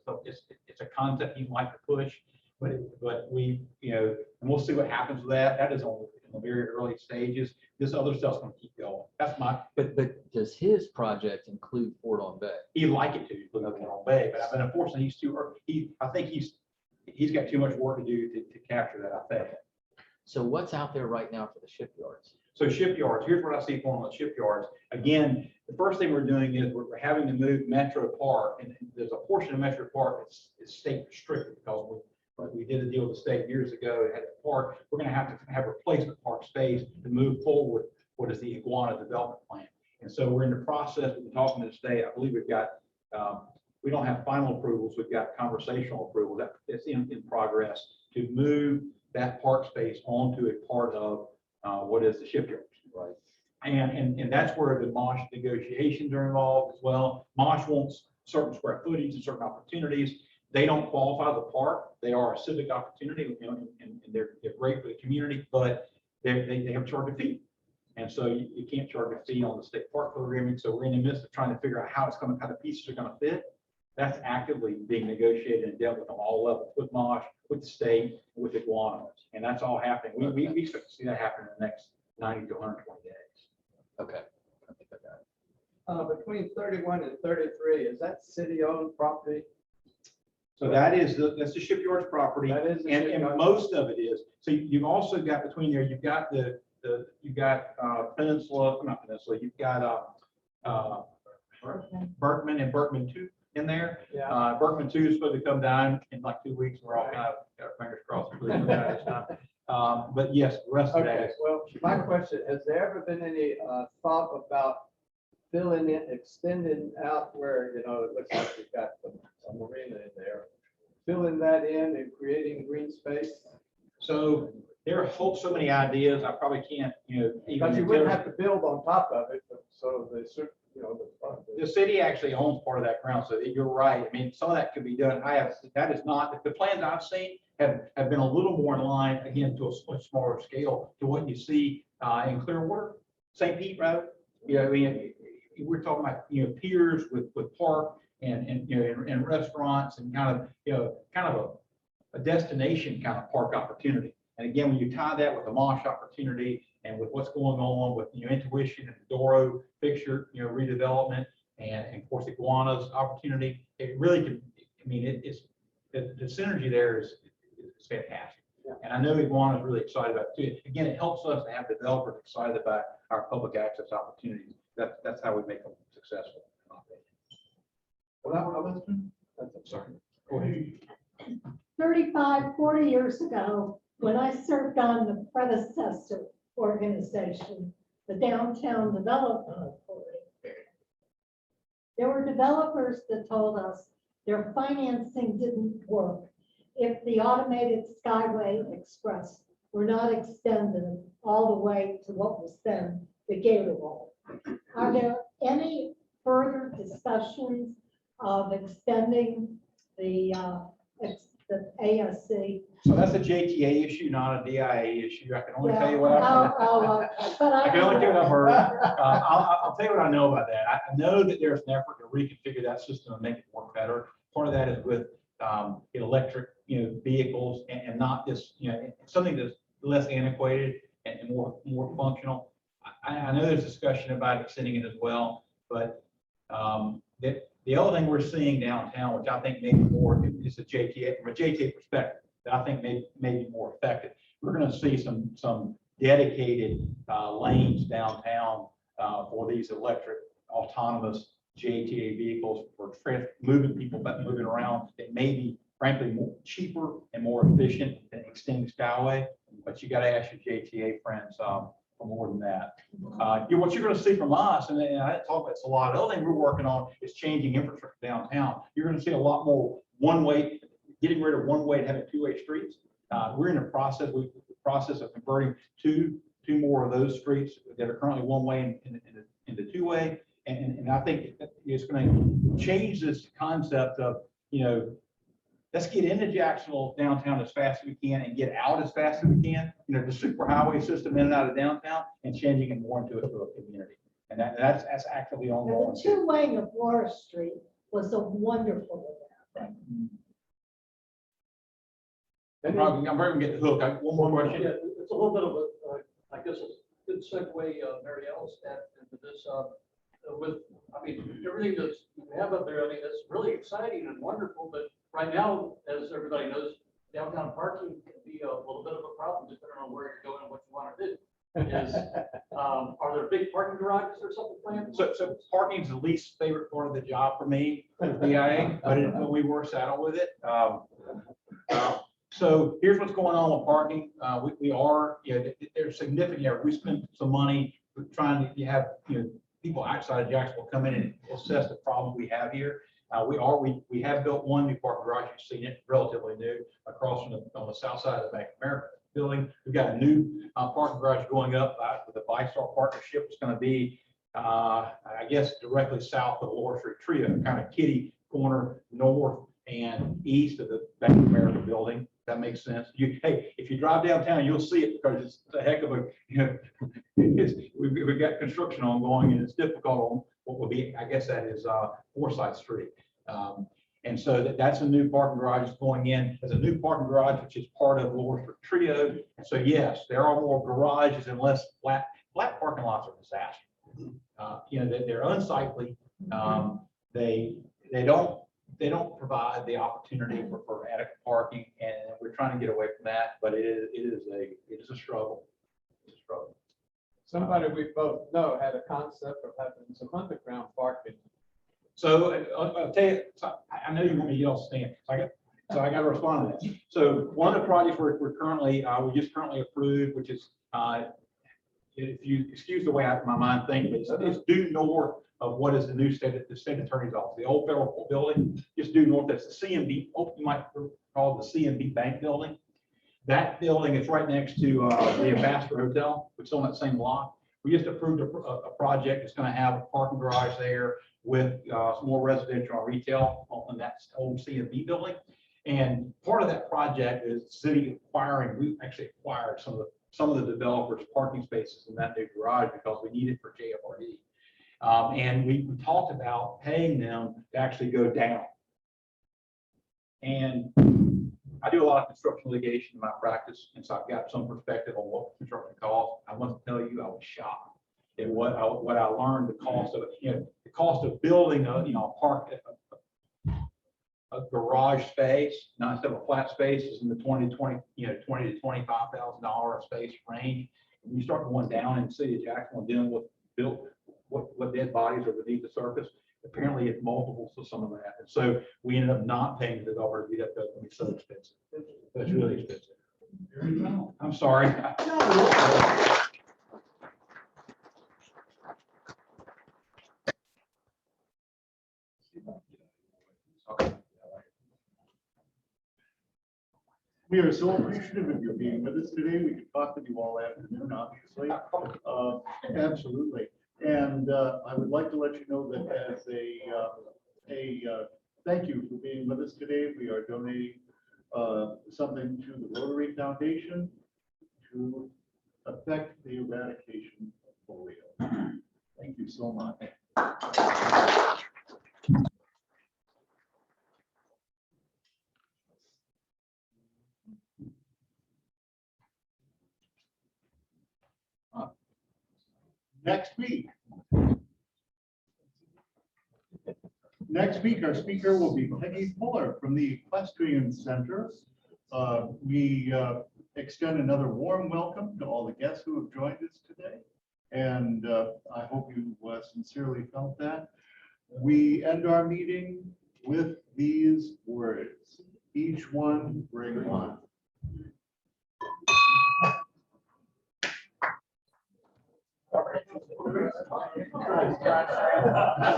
a concept he'd like to push, but we and we'll see what happens with that. That is in the very early stages. This other stuff's going to keep going. That's my. But does his project include Fort on Bay? He'd like it to include Fort on Bay, but unfortunately he's too early. I think he's got too much work to do to capture that. I think. So what's out there right now for the shipyards? So shipyards, here's what I see going on shipyards. Again, the first thing we're doing is we're having to move Metro Park, and there's a portion of Metro Park that's state restricted because we did a deal with the state years ago. It had the park. We're going to have replacement park space to move forward what is the Iguana development plan. And so we're in the process. We've been talking to the state. I believe we've got, we don't have final approvals. We've got conversational approval that's in progress to move that park space onto a part of what is the shipyard. Right. And that's where the MOSH negotiations are involved as well. MOSH wants certain square footage and certain opportunities. They don't qualify as a park. They are a civic opportunity, and they're great for the community, but they have charged a fee. And so you can't charge a fee on the state park program. So we're in the midst of trying to figure out how the pieces are going to fit. That's actively being negotiated and dealt with on all levels, with MOSH, with the state, with Iguana. And that's all happening. We expect to see that happen in the next 90 to 120 days. Okay. I think I got it. Between 31 and 33, is that city-owned property? So that's the shipyard's property, That is the and shipyard. most of it is. So you've also got between there, you've got Peninsula, not Peninsula, you've got Berkman and Berkman 2 in there. Yeah. Berkman 2 is supposed to come down in like 2 weeks. We're all kind of got our fingers crossed. But yes, the rest of that Okay, is. well, my question, has there ever been any thought about filling in, extending out where, it looks like you've got a marina in there, filling that in and creating green space? So there are so many ideas. I probably can't, even. But you wouldn't have to build on top of it, but so The city actually owns part of that ground, so you're right. I mean, some of that could be done. That is not, the plans I've seen have been a little more in line, again, to a much smaller scale to what you see in Clearwater, St. Pete Road. I mean, we're talking about, piers with park and restaurants and kind of a a destination kind of park opportunity. And again, when you tie that with the Mosh opportunity and with what's going on with, Intuition and the Doro fixture, redevelopment, and of course, Iguana's opportunity, it really can, it's, the synergy there is fantastic. And I know Iguana is really excited about it too. Again, it helps us to have developers excited about our public access opportunities. That's how we make them successful. Well, that one, I'm sorry. Go ahead. 35, 40 years ago, when I served on the predecessor organization, the Downtown Development Authority, there were developers that told us their financing didn't work if the automated Skyway Express were not extended all the way to what was then the Gator Roll. Are there any further discussions of extending the ASC? So that's a JTA issue, not a DIA issue. I can only tell you what Okay. But I can only tell you what I've heard. I'll tell you what I know about that. I know that there's an effort to reconfigure that system and make it work better. Part of that is with electric, vehicles and not just, something that's less antiquated and more functional. I know there's discussion about extending it as well, but the other thing we're seeing downtown, which I think may be more, is a JTA, from a JTA perspective, that I think may be more effective. We're going to see some dedicated lanes downtown for these electric autonomous JTA vehicles for moving people, but moving around. It may be frankly more cheaper and more efficient than extending Skyway, but you got to ask your JTA friends for more than that. What you're going to see from us, and I didn't talk about this a lot, the other thing we're working on is changing infrastructure downtown. You're going to see a lot more one-way, getting rid of one-way and having two-way streets. We're in the process of converting two more of those streets that are currently one-way into two-way. And I think it's going to change this concept of, let's get into Jacksonville downtown as fast as we can and get out as fast as we can. The superhighway system in and out of downtown and changing it more into a community. And that's actively ongoing. The two-way of Water Street was a wonderful thing. I'm probably going to get the hook. One more question. Yeah, it's a little bit of a, I guess, a good segue, Mary Ellis, into this. Everything that you have up there, that's really exciting and wonderful, but right now, as everybody knows, downtown parking can be a little bit of a problem depending on where you're going and what you want to do. Are there big parking garages or something planned? So parking is the least favorite part of the job for me, DIA, but we were saddled with it. So here's what's going on with parking. We are, there's significant, we spent some money trying to have, people outside of Jacksonville come in and assess the problem we have here. We have built one new parking garage. You've seen it, relatively new, across from on the south side of the Bank of America building. We've got a new parking garage going up with the ViStar partnership. It's going to be, I guess, directly south of the Lower Street Trio, kind of kitty corner north and east of the Bank of America building. That makes sense. Hey, if you drive downtown, you'll see it because it's a heck of a, we've got construction ongoing and it's difficult on what will be, I guess that is Forsyth Street. And so that's a new parking garage that's going in. There's a new parking garage, which is part of Lower Street Trio. And so yes, there are more garages and less flat parking lots are a disaster. They're unsightly. They don't provide the opportunity for adequate parking, and we're trying to get away from that. But it is a struggle. It's a struggle. Somebody we both know had a concept of having some underground parking. So I'll tell you, I know you want me to yell stand. So I got to respond to that. So one of the projects we're currently, we just currently approved, which is, if you excuse the way my mind thinks, it's due north of what is the state attorney's office, the old federal court building, just due north. That's the CMB. You might call it the CMB Bank building. That building is right next to the Ambassador Hotel, which is on that same block. We just approved a project that's going to have a parking garage there with some more residential and retail on that old CMB building. And part of that project is the city acquiring. We actually acquired some of the developers' parking spaces in that new garage because we need it for JFRD. And we talked about paying them to actually go down. And I do a lot of construction litigation in my practice, and so I've got some perspective on what construction costs. I must tell you, I was shocked at what I learned, the cost of, the cost of building a garage space, not instead of a flat space, is in the $20 to $25,000 a space range. When you start going down in the city of Jacksonville, dealing with what dead bodies are beneath the surface, apparently it's multiples of some of that. And so we ended up not paying the developer to do that, because it's so expensive. It's really expensive. I'm sorry. Okay. We are so appreciative of your being with us today. We could talk with you all afternoon, obviously. Absolutely. And I would like to let you know that as a thank you for being with us today, we are donating something to the Rotary Foundation to affect the eradication of polio. Thank you so much. Next week, our speaker will be Peggy Fuller from the Equestrian Center. We extend another warm welcome to all the guests who have joined us today. And I hope you sincerely felt that. We end our meeting with these words: each one bring one.